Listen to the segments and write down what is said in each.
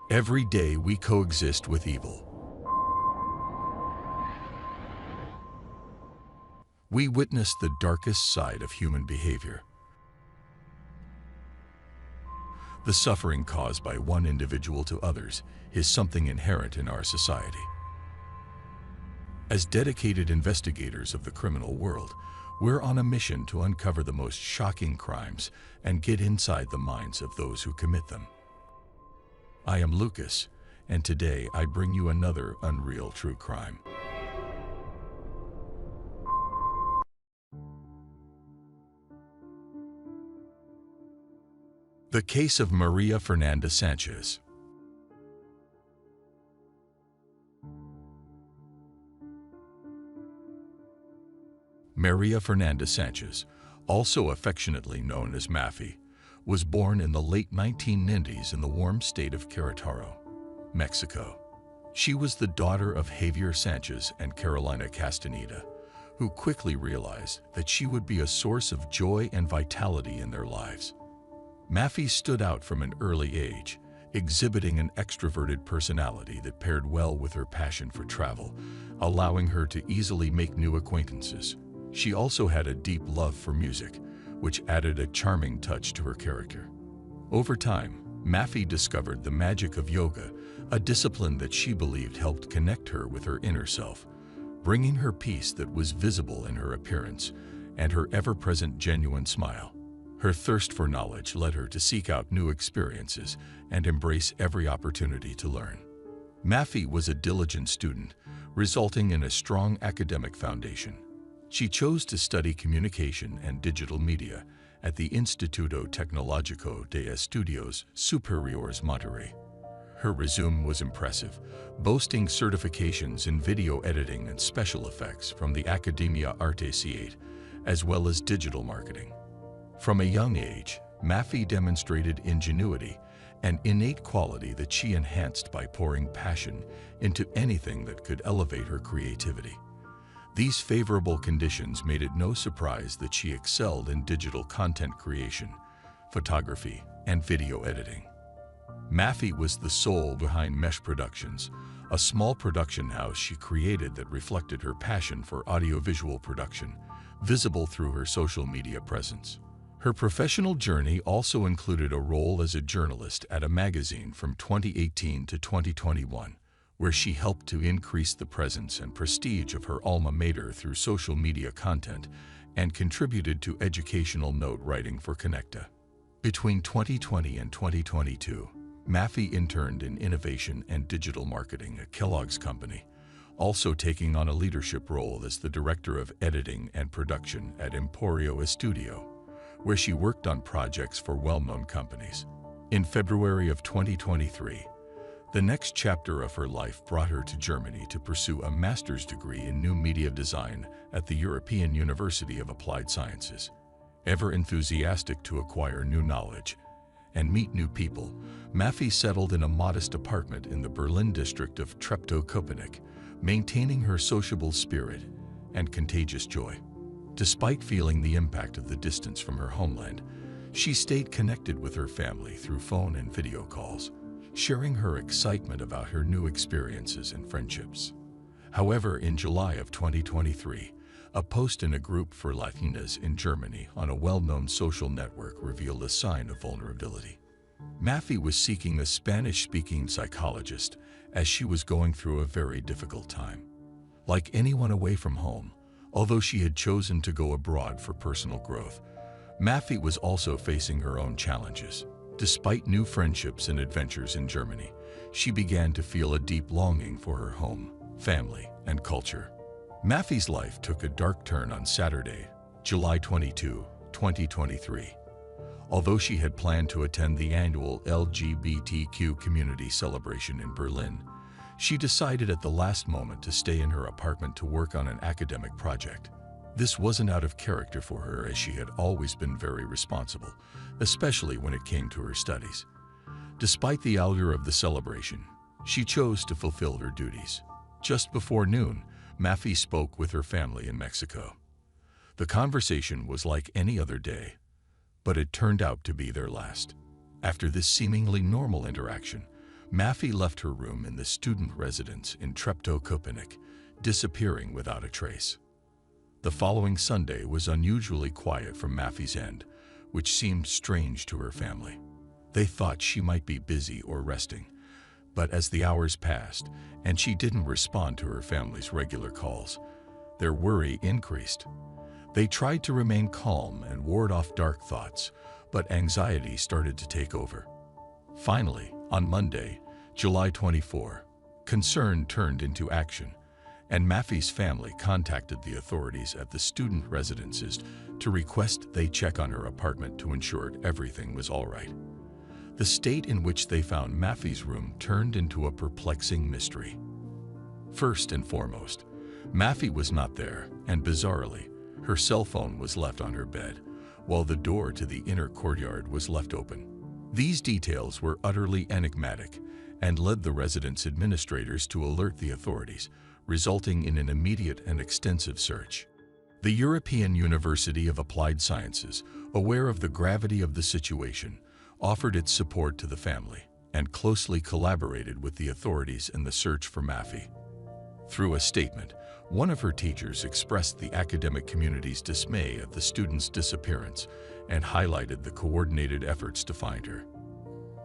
Every day we coexist with evil. We witness the darkest side of human behavior. The suffering caused by one individual to others is something inherent in our society. As dedicated investigators of the criminal world, we're on a mission to uncover the most shocking crimes and get inside the minds of those who commit them. I am Lucas, and today I bring you another unreal true crime. The case of María Fernanda Sánchez. María Fernanda Sánchez, also affectionately known as Mafi, was born in the late 1990s in the warm state of Querétaro, Mexico. She was the daughter of Javier Sánchez and Carolina Castaneda, who quickly realized that she would be a source of joy and vitality in their lives. Mafi stood out from an early age, exhibiting an extroverted personality that paired well with her passion for travel, allowing her to easily make new acquaintances. She also had a deep love for music, which added a charming touch to her character. Over time, Mafi discovered the magic of yoga, a discipline that she believed helped connect her with her inner self, bringing her peace that was visible in her appearance and her ever-present genuine smile. Her thirst for knowledge led her to seek out new experiences and embrace every opportunity to learn. Mafi was a diligent student, resulting in a strong academic foundation. She chose to study communication and digital media at the Instituto Tecnológico de Estudios Superiores Monterrey. Her resume was impressive, boasting certifications in video editing and special effects from the Academia Artes, as well as digital marketing. From a young age, Mafi demonstrated ingenuity, an innate quality that she enhanced by pouring passion into anything that could elevate her creativity. These favorable conditions made it no surprise that she excelled in digital content creation, photography, and video editing. Mafi was the soul behind Mesh Productions, a small production house she created that reflected her passion for audiovisual production, visible through her social media presence. Her professional journey also included a role as a journalist at a magazine from 2018 to 2021, where she helped to increase the presence and prestige of her alma mater through social media content and contributed to educational note writing for Conecta. Between 2020 and 2022, Mafi interned in innovation and digital marketing at Kellogg's Company, also taking on a leadership role as the director of editing and production at Emporio Estudio, where she worked on projects for well-known companies. In February of 2023, the next chapter of her life brought her to Germany to pursue a master's degree in new media design at the European University of Applied Sciences. Ever enthusiastic to acquire new knowledge and meet new people, Mafi settled in a modest apartment in the Berlin district of Treptow-Köpenick, maintaining her sociable spirit and contagious joy. Despite feeling the impact of the distance from her homeland, she stayed connected with her family through phone and video calls, sharing her excitement about her new experiences and friendships. However, in July of 2023, a post in a group for Latinas in Germany on a well-known social network revealed a sign of vulnerability. Mafi was seeking a Spanish-speaking psychologist as she was going through a very difficult time. Like anyone away from home, although she had chosen to go abroad for personal growth, Mafi was also facing her own challenges. Despite new friendships and adventures in Germany, she began to feel a deep longing for her home, family, and culture. Mafi's life took a dark turn on Saturday, July 22, 2023. Although she had planned to attend the annual LGBTQ community celebration in Berlin, she decided at the last moment to stay in her apartment to work on an academic project. This wasn't out of character for her, as she had always been very responsible, especially when it came to her studies. Despite the allure of the celebration, she chose to fulfill her duties. Just before noon, Mafi spoke with her family in Mexico. The conversation was like any other day, but it turned out to be their last. After this seemingly normal interaction, Maffei left her room in the student residence in Treptow-Köpenick, disappearing without a trace. The following Sunday was unusually quiet from Maffei's end, which seemed strange to her family. They thought she might be busy or resting, but as the hours passed and she didn't respond to her family's regular calls, their worry increased. They tried to remain calm and ward off dark thoughts, but anxiety started to take over. Finally, on Monday, July 24, concern turned into action, and Maffei's family contacted the authorities at the student residences to request they check on her apartment to ensure everything was all right. The state in which they found Maffei's room turned into a perplexing mystery. First and foremost, Maffei was not there, and bizarrely, her cell phone was left on her bed, while the door to the inner courtyard was left open. These details were utterly enigmatic and led the residence administrators to alert the authorities, resulting in an immediate and extensive search. The European University of Applied Sciences, aware of the gravity of the situation, offered its support to the family and closely collaborated with the authorities in the search for Maffei. Through a statement, one of her teachers expressed the academic community's dismay at the student's disappearance and highlighted the coordinated efforts to find her.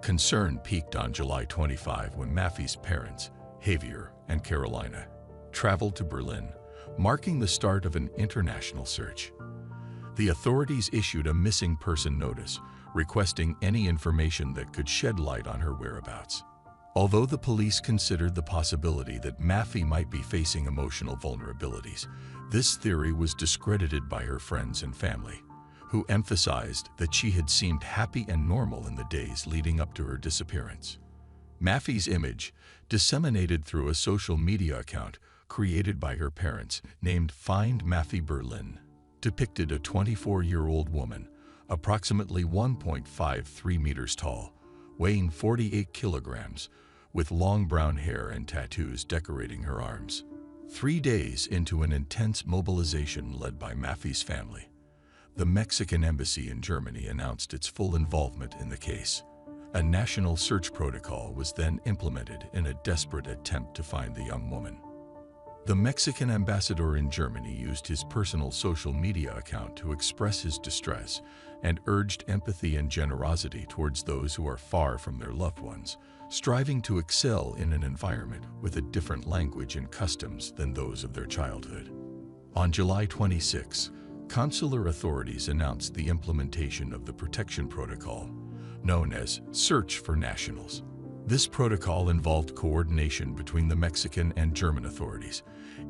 Concern peaked on July 25 when Maffei's parents, Javier and Carolina, traveled to Berlin, marking the start of an international search. The authorities issued a missing person notice, requesting any information that could shed light on her whereabouts. Although the police considered the possibility that Maffei might be facing emotional vulnerabilities, this theory was discredited by her friends and family, who emphasized that she had seemed happy and normal in the days leading up to her disappearance. Maffei's image, disseminated through a social media account created by her parents named Find Maffei Berlin, depicted a 24-year-old woman, approximately 1.53 meters tall, weighing 48 kilograms, with long brown hair and tattoos decorating her arms. 3 days into an intense mobilization led by Maffei's family, the Mexican embassy in Germany announced its full involvement in the case. A national search protocol was then implemented in a desperate attempt to find the young woman. The Mexican ambassador in Germany used his personal social media account to express his distress and urged empathy and generosity towards those who are far from their loved ones, striving to excel in an environment with a different language and customs than those of their childhood. On July 26, consular authorities announced the implementation of the protection protocol, known as Search for Nationals. This protocol involved coordination between the Mexican and German authorities,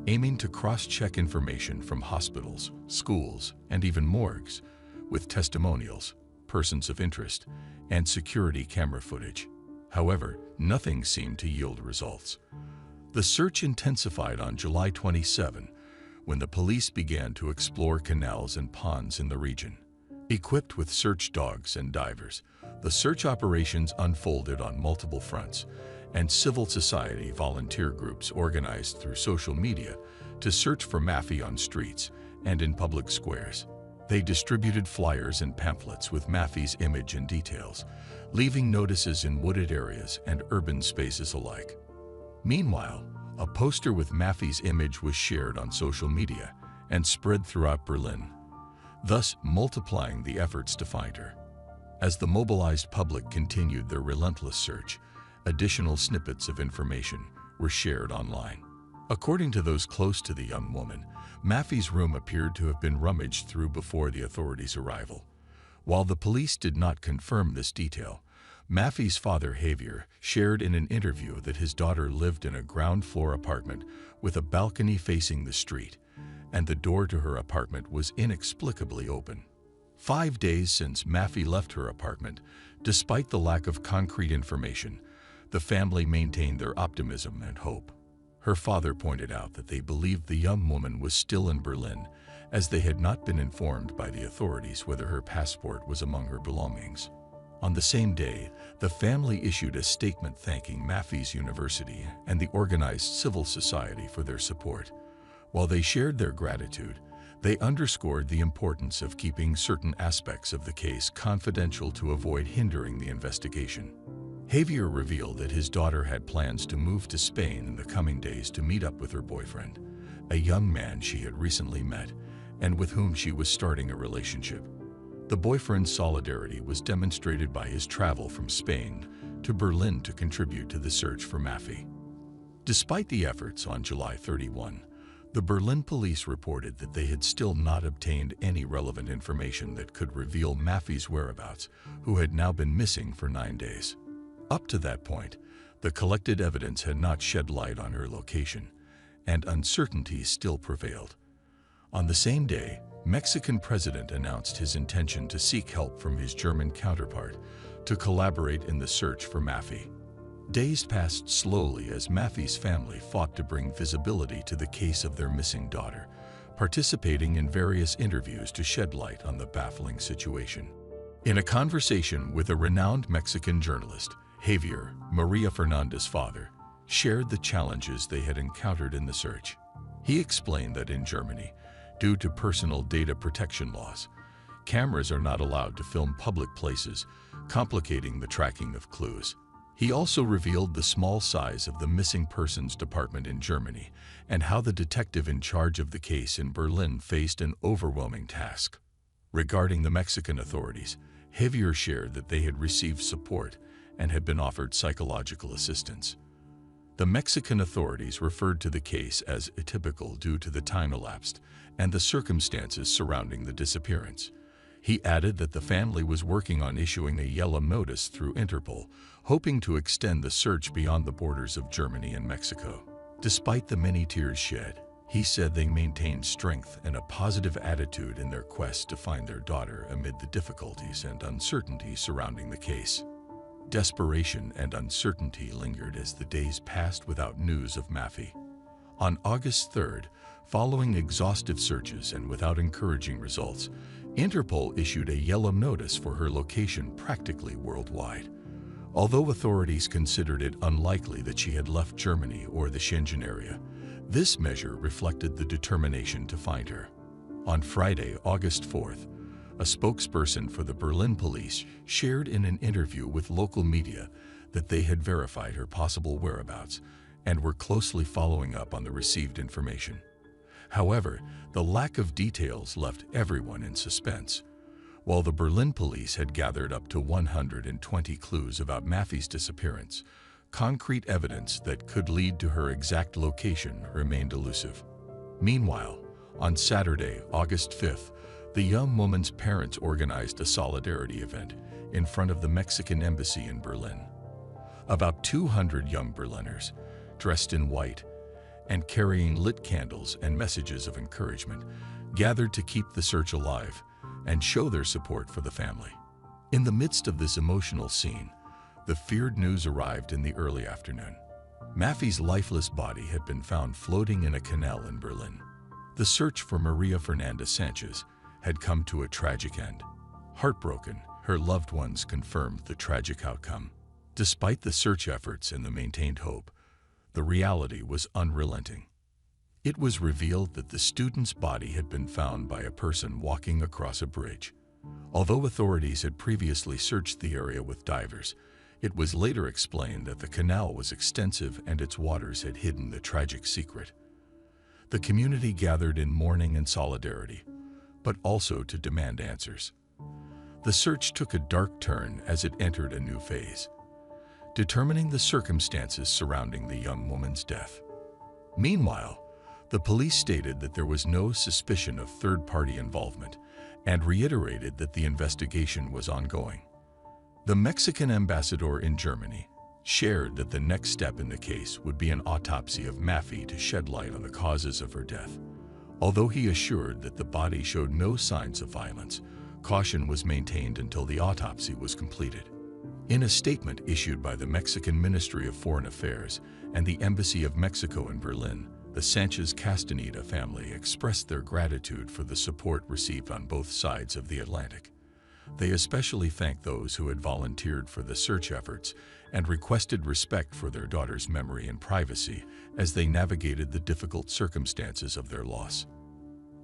aiming to cross-check information from hospitals, schools, and even morgues, with testimonials, persons of interest, and security camera footage. However, nothing seemed to yield results. The search intensified on July 27, when the police began to explore canals and ponds in the region. Equipped with search dogs and divers, the search operations unfolded on multiple fronts, and civil society volunteer groups organized through social media to search for Maffei on streets and in public squares. They distributed flyers and pamphlets with Maffei's image and details, leaving notices in wooded areas and urban spaces alike. Meanwhile, a poster with Maffei's image was shared on social media and spread throughout Berlin, thus multiplying the efforts to find her. As the mobilized public continued their relentless search, additional snippets of information were shared online. According to those close to the young woman, Maffei's room appeared to have been rummaged through before the authorities' arrival. While the police did not confirm this detail, Maffei's father, Javier, shared in an interview that his daughter lived in a ground-floor apartment with a balcony facing the street, and the door to her apartment was inexplicably open. 5 days since Maffei left her apartment, despite the lack of concrete information, the family maintained their optimism and hope. Her father pointed out that they believed the young woman was still in Berlin, as they had not been informed by the authorities whether her passport was among her belongings. On the same day, the family issued a statement thanking Maffei's university and the organized civil society for their support. While they shared their gratitude, they underscored the importance of keeping certain aspects of the case confidential to avoid hindering the investigation. Javier revealed that his daughter had plans to move to Spain in the coming days to meet up with her boyfriend, a young man she had recently met and with whom she was starting a relationship. The boyfriend's solidarity was demonstrated by his travel from Spain to Berlin to contribute to the search for Mafi. Despite the efforts, on July 31, the Berlin police reported that they had still not obtained any relevant information that could reveal Mafi's whereabouts, who had now been missing for 9 days. Up to that point, the collected evidence had not shed light on her location, and uncertainty still prevailed. On the same day, Mexican president announced his intention to seek help from his German counterpart to collaborate in the search for Mafi. Days passed slowly as Mafi's family fought to bring visibility to the case of their missing daughter, participating in various interviews to shed light on the baffling situation. In a conversation with a renowned Mexican journalist, Javier, María Fernanda's father, shared the challenges they had encountered in the search. He explained that in Germany, due to personal data protection laws, cameras are not allowed to film public places, complicating the tracking of clues. He also revealed the small size of the missing persons department in Germany and how the detective in charge of the case in Berlin faced an overwhelming task. Regarding the Mexican authorities, Javier shared that they had received support and had been offered psychological assistance. The Mexican authorities referred to the case as atypical due to the time elapsed and the circumstances surrounding the disappearance. He added that the family was working on issuing a yellow notice through Interpol, hoping to extend the search beyond the borders of Germany and Mexico. Despite the many tears shed, he said they maintained strength and a positive attitude in their quest to find their daughter amid the difficulties and uncertainty surrounding the case. Desperation and uncertainty lingered as the days passed without news of Mafi. On August 3rd, following exhaustive searches and without encouraging results, Interpol issued a yellow notice for her location practically worldwide. Although authorities considered it unlikely that she had left Germany or the Schengen area, this measure reflected the determination to find her. On Friday, August 4th, a spokesperson for the Berlin police shared in an interview with local media that they had verified her possible whereabouts and were closely following up on the received information. However, the lack of details left everyone in suspense. While the Berlin police had gathered up to 120 clues about Mafi's disappearance, concrete evidence that could lead to her exact location remained elusive. Meanwhile, on Saturday, August 5th, the young woman's parents organized a solidarity event in front of the Mexican embassy in Berlin. About 200 young Berliners, dressed in white and carrying lit candles and messages of encouragement, gathered to keep the search alive and show their support for the family. In the midst of this emotional scene, the feared news arrived in the early afternoon. Mafi's lifeless body had been found floating in a canal in Berlin. The search for María Fernanda Sánchez had come to a tragic end. Heartbroken, her loved ones confirmed the tragic outcome. Despite the search efforts and the maintained hope, the reality was unrelenting. It was revealed that the student's body had been found by a person walking across a bridge. Although authorities had previously searched the area with divers, it was later explained that the canal was extensive and its waters had hidden the tragic secret. The community gathered in mourning and solidarity, but also to demand answers. The search took a dark turn as it entered a new phase, determining the circumstances surrounding the young woman's death. Meanwhile, the police stated that there was no suspicion of third-party involvement and reiterated that the investigation was ongoing. The Mexican ambassador in Germany shared that the next step in the case would be an autopsy of Mafi to shed light on the causes of her death. Although he assured that the body showed no signs of violence, caution was maintained until the autopsy was completed. In a statement issued by the Mexican Ministry of Foreign Affairs and the Embassy of Mexico in Berlin, the Sánchez Castaneda family expressed their gratitude for the support received on both sides of the Atlantic. They especially thanked those who had volunteered for the search efforts and requested respect for their daughter's memory and privacy as they navigated the difficult circumstances of their loss.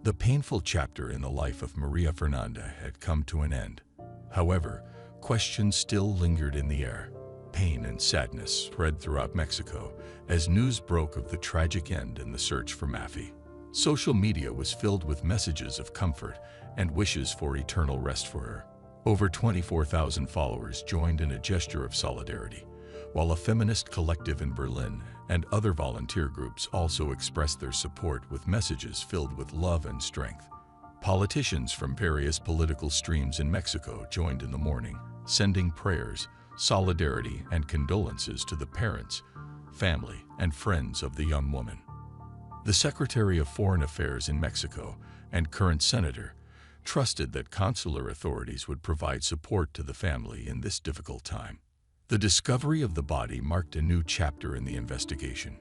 The painful chapter in the life of María Fernanda had come to an end. However, questions still lingered in the air. pain and sadness spread throughout Mexico as news broke of the tragic end in the search for Mafi. Social media was filled with messages of comfort and wishes for eternal rest for her. Over 24,000 followers joined in a gesture of solidarity, while a feminist collective in Berlin and other volunteer groups also expressed their support with messages filled with love and strength. Politicians from various political streams in Mexico joined in the mourning, sending prayers, solidarity, and condolences to the parents, family, and friends of the young woman. The Secretary of Foreign Affairs in Mexico and current senator trusted that consular authorities would provide support to the family in this difficult time. The discovery of the body marked a new chapter in the investigation.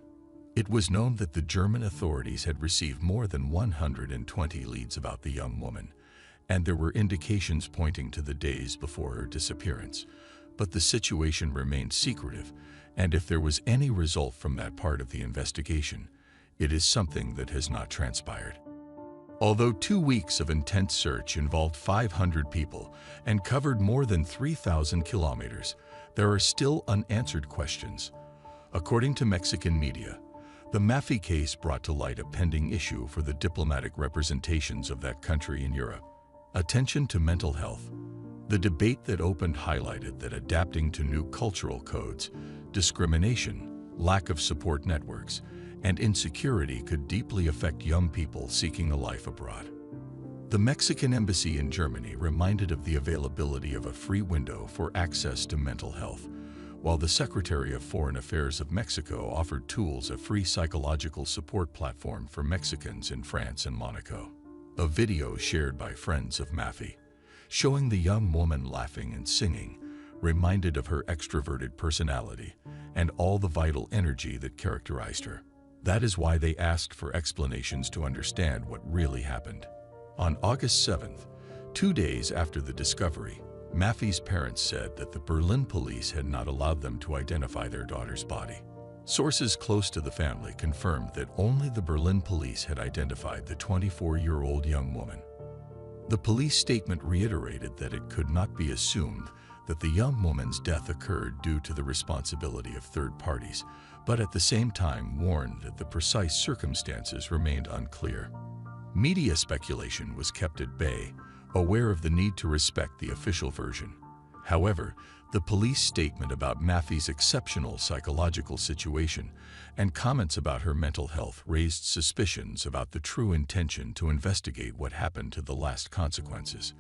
It was known that the German authorities had received more than 120 leads about the young woman, and there were indications pointing to the days before her disappearance. But the situation remained secretive, and if there was any result from that part of the investigation, it is something that has not transpired. Although 2 weeks of intense search involved 500 people and covered more than 3,000 kilometers, there are still unanswered questions. According to Mexican media, the Mafi case brought to light a pending issue for the diplomatic representations of that country in Europe. Attention to mental health. The debate that opened highlighted that adapting to new cultural codes, discrimination, lack of support networks, and insecurity could deeply affect young people seeking a life abroad. The Mexican embassy in Germany reminded of the availability of a free window for access to mental health, while the Secretary of Foreign Affairs of Mexico offered tools a free psychological support platform for Mexicans in France and Monaco. A video shared by friends of Mafi, showing the young woman laughing and singing, reminded of her extroverted personality and all the vital energy that characterized her. That is why they asked for explanations to understand what really happened. On August 7th, 2 days after the discovery, Mafi's parents said that the Berlin police had not allowed them to identify their daughter's body. Sources close to the family confirmed that only the Berlin police had identified the 24-year-old young woman. The police statement reiterated that it could not be assumed that the young woman's death occurred due to the responsibility of third parties, but at the same time warned that the precise circumstances remained unclear. Media speculation was kept at bay, aware of the need to respect the official version. However, the police statement about Mafi's exceptional psychological situation and comments about her mental health raised suspicions about the true intention to investigate what happened to the last consequences.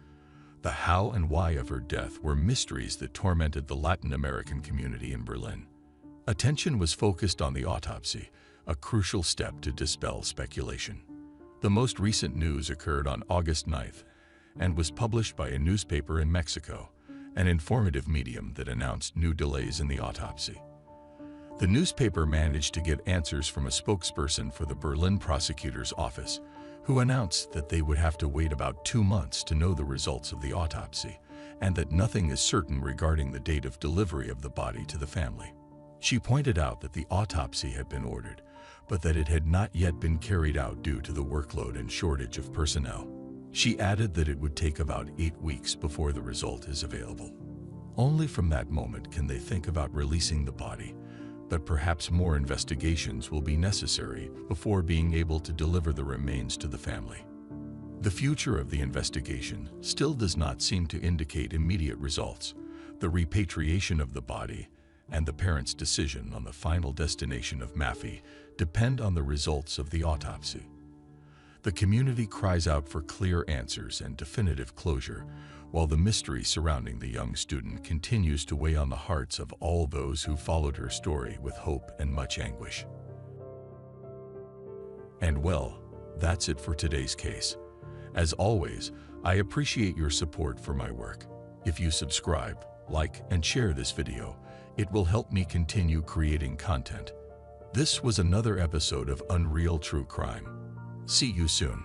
The how and why of her death were mysteries that tormented the Latin American community in Berlin. Attention was focused on the autopsy, a crucial step to dispel speculation. The most recent news occurred on August 9th and was published by a newspaper in Mexico, an informative medium that announced new delays in the autopsy. The newspaper managed to get answers from a spokesperson for the Berlin prosecutor's office, who announced that they would have to wait about 2 months to know the results of the autopsy, and that nothing is certain regarding the date of delivery of the body to the family. She pointed out that the autopsy had been ordered, but that it had not yet been carried out due to the workload and shortage of personnel. She added that it would take about 8 weeks before the result is available. Only from that moment can they think about releasing the body, but perhaps more investigations will be necessary before being able to deliver the remains to the family. The future of the investigation still does not seem to indicate immediate results. The repatriation of the body and the parents' decision on the final destination of Mafi depend on the results of the autopsy. The community cries out for clear answers and definitive closure, while the mystery surrounding the young student continues to weigh on the hearts of all those who followed her story with hope and much anguish. And well, that's it for today's case. As always, I appreciate your support for my work. If you subscribe, like, and share this video, it will help me continue creating content. This was another episode of Unreal True Crime. See you soon.